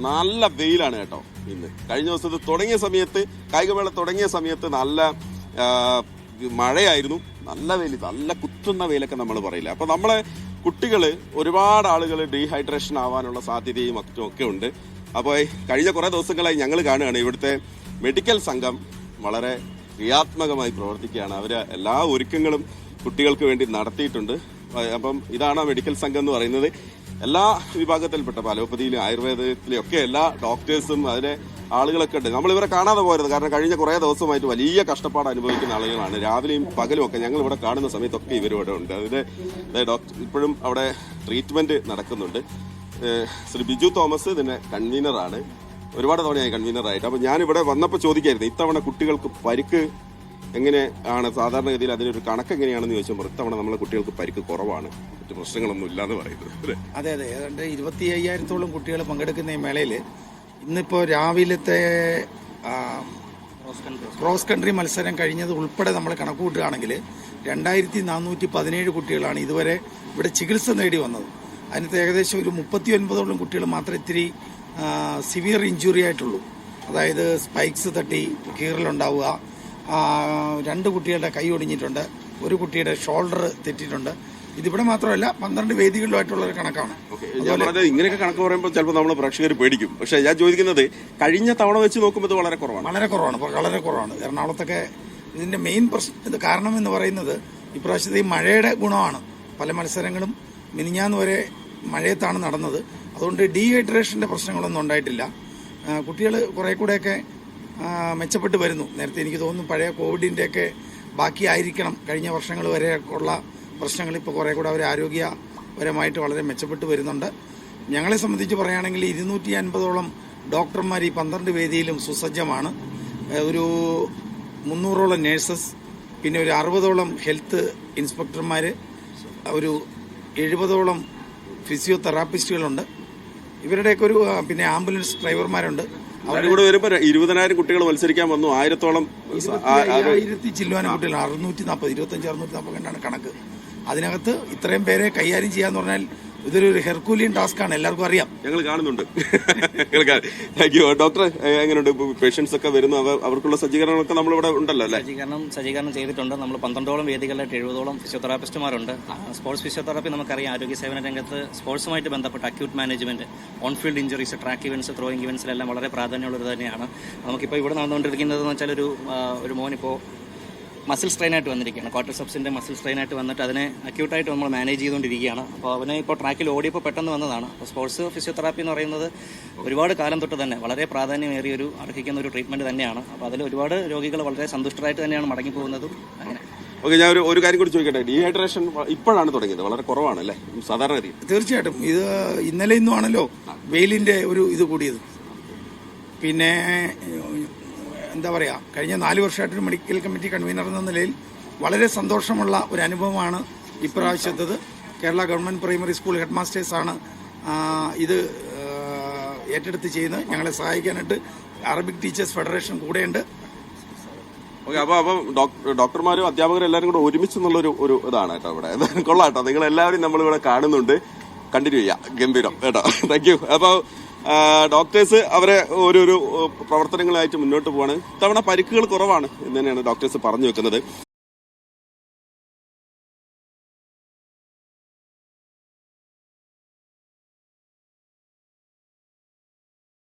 നല്ല വെയിലാണ് കേട്ടോ ഇന്ന്. കഴിഞ്ഞ ദിവസത്തെ തുടങ്ങിയ സമയത്ത് കായികമേള തുടങ്ങിയ സമയത്ത് നല്ല മഴയായിരുന്നു, നല്ല വെയിൽ, നല്ല കുത്തുന്ന വെയിലൊക്കെ നമ്മൾ പറയില്ല. അപ്പൊ നമ്മളെ കുട്ടികള് ഒരുപാട് ആളുകൾ ഡീഹൈഡ്രേഷൻ ആവാനുള്ള സാധ്യതയും ഒക്കെ ഉണ്ട്. അപ്പോൾ കഴിഞ്ഞ കുറെ ദിവസങ്ങളായി ഞങ്ങൾ കാണുകയാണ് ഇവിടുത്തെ മെഡിക്കൽ സംഘം വളരെ ക്രിയാത്മകമായി പ്രവർത്തിക്കുകയാണ്. അവർ എല്ലാ ഒരുക്കങ്ങളും കുട്ടികൾക്ക് വേണ്ടി നടത്തിയിട്ടുണ്ട്. അപ്പം ഇതാണ് മെഡിക്കൽ സംഘം എന്ന് പറയുന്നത്. എല്ലാ വിഭാഗത്തിൽപ്പെട്ട അലോപ്പതിയിലും ആയുർവേദത്തിലും ഒക്കെ എല്ലാ ഡോക്ടേഴ്സും അതിലെ ആളുകളൊക്കെ ഉണ്ട്. നമ്മൾ ഇവരെ കാണാതെ പോരുത്, കാരണം കഴിഞ്ഞ കുറേ ദിവസമായിട്ട് വലിയ കഷ്ടപ്പാട് അനുഭവിക്കുന്ന ആളുകളാണ്. രാവിലെയും പകലും ഒക്കെ ഞങ്ങൾ ഇവിടെ കാണുന്ന സമയത്തൊക്കെ ഇവരിവിടെ ഉണ്ട്. അതിന്റെ ഡോക്ടർ ഇപ്പോഴും അവിടെ ട്രീറ്റ്മെന്റ് നടക്കുന്നുണ്ട്. ശ്രീ ബിജു തോമസ് ഇതിന്റെ കൺവീനറാണ്, ഒരുപാട് തവണയായി കൺവീനറായിട്ട്. അപ്പൊ ഞാൻ ഇവിടെ വന്നപ്പോൾ ചോദിക്കായിരുന്നു, ഇത്തവണ കുട്ടികൾക്ക് പരിക്ക് എങ്ങനെയാണ്, സാധാരണഗതിയിൽ അതിനൊരു കണക്ക് എങ്ങനെയാണെന്ന് ചോദിച്ചപ്പോൾ ഇത്തവണ നമ്മളെ കുട്ടികൾക്ക് പരിക്ക് കുറവാണ്, മറ്റു പ്രശ്നങ്ങളൊന്നും ഇല്ലാന്ന് പറയുന്നത്. അതെ, ഏതാണ്ട് 25,000-ഓളം കുട്ടികൾ പങ്കെടുക്കുന്ന ഈ മേളയിൽ ഇന്നിപ്പോ രാവിലത്തെ ക്രോസ് കൺട്രി മത്സരം കഴിഞ്ഞത് ഉൾപ്പെടെ നമ്മൾ കണക്ക് കൂട്ടുകയാണെങ്കിൽ 2,417 കുട്ടികളാണ് ഇതുവരെ ഇവിടെ ചികിത്സ നേടി വന്നത്. അതിനകത്ത് ഏകദേശം ഒരു 39ഓളം കുട്ടികൾ മാത്രമേ ഇത്തിരി സിവിയർ ഇഞ്ചുറി ആയിട്ടുള്ളൂ. അതായത് സ്പൈക്സ് തട്ടി കീറലുണ്ടാവുക, 2 കുട്ടികളുടെ കൈ ഒടിഞ്ഞിട്ടുണ്ട്, 1 കുട്ടിയുടെ ഷോൾഡർ തെറ്റിയിട്ടുണ്ട്. ഇതിവിടെ മാത്രമല്ല 12 വേദികളിലുമായിട്ടുള്ള ഒരു കണക്കാണ്. ഇങ്ങനെയൊക്കെ കണക്ക് പറയുമ്പോൾ ചിലപ്പോൾ നമ്മൾ പ്രേക്ഷകർ പേടിക്കും. പക്ഷെ ഞാൻ ചോദിക്കുന്നത് കഴിഞ്ഞ തവണ വെച്ച് നോക്കുമ്പോൾ വളരെ കുറവാണ്. എറണാകുളത്തൊക്കെ ഇതിന്റെ മെയിൻ ഇത് കാരണം എന്ന് പറയുന്നത് ഇപ്രാവശ്യത്തെ ഈ മഴയുടെ ഗുണമാണ്. പല മത്സരങ്ങളും മിനിഞ്ഞാന്ന് വരെ മഴയത്താണ് നടന്നത്. അതുകൊണ്ട് ഡീഹൈഡ്രേഷന്റെ പ്രശ്നങ്ങളൊന്നും ഉണ്ടായിട്ടില്ല. കുട്ടികൾ കുറെ കൂടെയൊക്കെ മെച്ചപ്പെട്ട് വരുന്നു. നേരത്തെ എനിക്ക് തോന്നുന്നു പഴയ കോവിഡിന്റെയൊക്കെ ബാക്കിയായിരിക്കണം കഴിഞ്ഞ വർഷങ്ങൾ വരെ ഉള്ള പ്രശ്നങ്ങൾ. ഇപ്പോൾ കുറെ കൂടെ അവർ ആരോഗ്യപരമായിട്ട് വളരെ മെച്ചപ്പെട്ട് വരുന്നുണ്ട്. ഞങ്ങളെ സംബന്ധിച്ച് പറയുകയാണെങ്കിൽ 250ഓളം ഡോക്ടർമാർ ഈ 12 വേദിയിലും സുസജ്ജമാണ്. ഒരു 300ഓളം നേഴ്സസ്, പിന്നെ ഒരു 60ഓളം ഹെൽത്ത് ഇൻസ്പെക്ടർമാർ, ഒരു 70ഓളം ഫിസിയോതെറാപ്പിസ്റ്റുകളുണ്ട്. ഇവരുടെയൊക്കെ ഒരു പിന്നെ ആംബുലൻസ് ഡ്രൈവർമാരുണ്ട്. അവരുടെ വരുമ്പോ 20,000 കുട്ടികൾ മത്സരിക്കാൻ വന്നു. 1000-ഓളം 1000 ചില്ലുവാനും കുട്ടികൾ 640 കണ്ടാണ് കണക്ക്. അതിനകത്ത് ഇത്രയും പേരെ കൈകാര്യം ചെയ്യാന്ന് പറഞ്ഞാൽ ഇതൊരു ഹെർക്കൂലിയൻ ടാസ്ക് ആണ്, എല്ലാവർക്കും അറിയാം. ഞങ്ങൾ കാണുന്നുണ്ട്. Thank you doctor. എങ്ങനെയുണ്ട് പേഷ്യൻസ് ഒക്കെ വരുന്നു? അവർക്കുള്ള സജ്ജീകരണങ്ങളൊക്കെ നമ്മളിവിടെ ഉണ്ടല്ലോ അല്ലേ? സജ്ജീകരണം ചെയ്തിട്ടുണ്ട്. നമ്മൾ 12ഓളം വേദികളിലായിട്ട് 70ഓളം ഫിസിയോതെറാപ്പിസ്റ്റുമാരുണ്ട്. സ്പോർട്സ് ഫിസിയോതെറാപ്പി നമുക്കറിയാം, ആരോഗ്യ സേവന രംഗത്ത് സ്പോർട്സുമായിട്ട് ബന്ധപ്പെട്ട acute management, on field injuries, track events, throwing ഇവന്റ്സിലെല്ലാം വളരെ പ്രാധാന്യമുള്ളത് തന്നെയാണ്. നമുക്കിപ്പോൾ ഇവിടെ നടന്നുകൊണ്ടിരിക്കുന്നത് എന്ന് വെച്ചാൽ ഒരു മോനിപ്പോൾ മസിൽ സ്ട്രെയിൻ ആയിട്ട് വന്നിരിക്കുകയാണ്. ക്വാഡ്രിസെപ്സിന്റെ മസിൽ സ്ട്രെയിൻ ആയിട്ട് വന്നിട്ട് അതിനെ അക്യൂട്ടായിട്ട് നമ്മൾ മാനേജ് ചെയ്തുകൊണ്ടിരിക്കുകയാണ്. അപ്പോൾ അവനെ ഇപ്പോൾ ട്രാക്കിൽ ഓടിയപ്പോൾ പെട്ടെന്ന് വന്നതാണ്. അപ്പോൾ സ്പോർട്സ് ഫിസിയോതെറാപ്പി എന്ന് പറയുന്നത് ഒരുപാട് കാലം തൊട്ട് തന്നെ വളരെ പ്രാധാന്യമേറിയ അർഹിക്കുന്ന ഒരു ട്രീറ്റ്മെന്റ് തന്നെയാണ്. അപ്പോൾ അതിൽ ഒരുപാട് രോഗികൾ വളരെ സന്തുഷ്ടരായിട്ട് തന്നെയാണ് മടങ്ങിപ്പോകുന്നതും. അങ്ങനെ ഓക്കെ, ഞാൻ ഒരു കാര്യം കൂടി ചോദിക്കട്ടെ. ഡീഹൈഡ്രേഷൻ ഇപ്പോഴാണ് തുടങ്ങിയത്, വളരെ കുറവാണ് അല്ലേ സാധാരണ? തീർച്ചയായിട്ടും ഇത് ഇന്നലെ ഇന്നുമാണല്ലോ വെയിലിന്റെ ഒരു ഇത് കൂടിയത്. പിന്നെ എന്താ പറയുക, കഴിഞ്ഞ 4 വർഷമായിട്ടൊരു മെഡിക്കൽ കമ്മിറ്റി കൺവീനർ എന്ന നിലയിൽ വളരെ സന്തോഷമുള്ള ഒരു അനുഭവമാണ് ഇപ്രാവശ്യത്തത്. Kerala government primary school head മാസ്റ്റേഴ്സാണ് ഇത് ഏറ്റെടുത്ത് ചെയ്യുന്നത്. ഞങ്ങളെ സഹായിക്കാനായിട്ട് അറബിക് ടീച്ചേഴ്സ് ഫെഡറേഷൻ കൂടെയുണ്ട്. ഓക്കെ, അപ്പൊ ഡോക്ടർമാരും അധ്യാപകരും എല്ലാവരും കൂടെ ഒരുമിച്ച് ഒരു ഇതാണ് കേട്ടോ ഇവിടെ. കൊള്ളാട്ടോ, നിങ്ങൾ എല്ലാവരും നമ്മളിവിടെ കാണുന്നുണ്ട്. കണ്ടിന്യൂ ചെയ്യാം, ഗംഭീരം കേട്ടോ. Thank you. അപ്പോൾ ഡോക്ടേഴ്സ് അവരെ ഓരോരോ പ്രവർത്തനങ്ങളായിട്ട് മുന്നോട്ട് പോവാണ്. ഇത്തവണ പരിക്കുകൾ കുറവാണ് എന്ന് തന്നെയാണ് ഡോക്ടേഴ്സ് പറഞ്ഞു വെക്കുന്നത്.